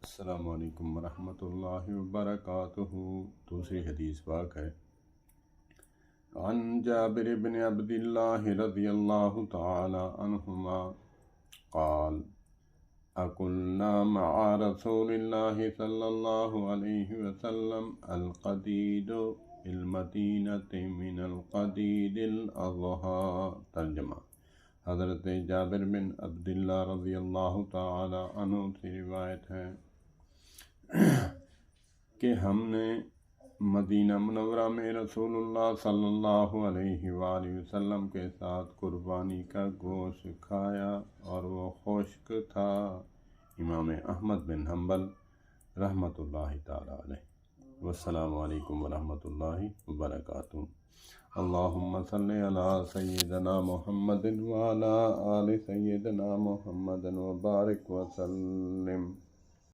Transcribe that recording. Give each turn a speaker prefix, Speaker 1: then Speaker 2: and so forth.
Speaker 1: السلام علیکم ورحمۃ اللہ وبرکاتہ۔ دوسری حدیث پاک ہے عن جابر بن عبد اللہ رضی اللہ تعالی عنہما قال اکلنا مع رسول اللہ صلی اللہ علیہ وسلم القدید المدینۃ من القدید الاضحیٰ۔ ترجمہ: حضرت جابر بن عبداللہ رضی اللہ تعالی عنہ سے روایت ہے کہ ہم نے مدینہ منورہ میں رسول اللہ صلی اللہ علیہ وآلہ وسلم کے ساتھ قربانی کا گوشت کھایا اور وہ خشک تھا۔ امام احمد بن حنبل رحمۃ اللہ تعالی علیہ۔ والسلام علیکم ورحمۃ اللہ وبرکاتہ۔ اللہم صلی علی سیدنا محمد وعلی آل سیدنا محمد وبارک وسلم۔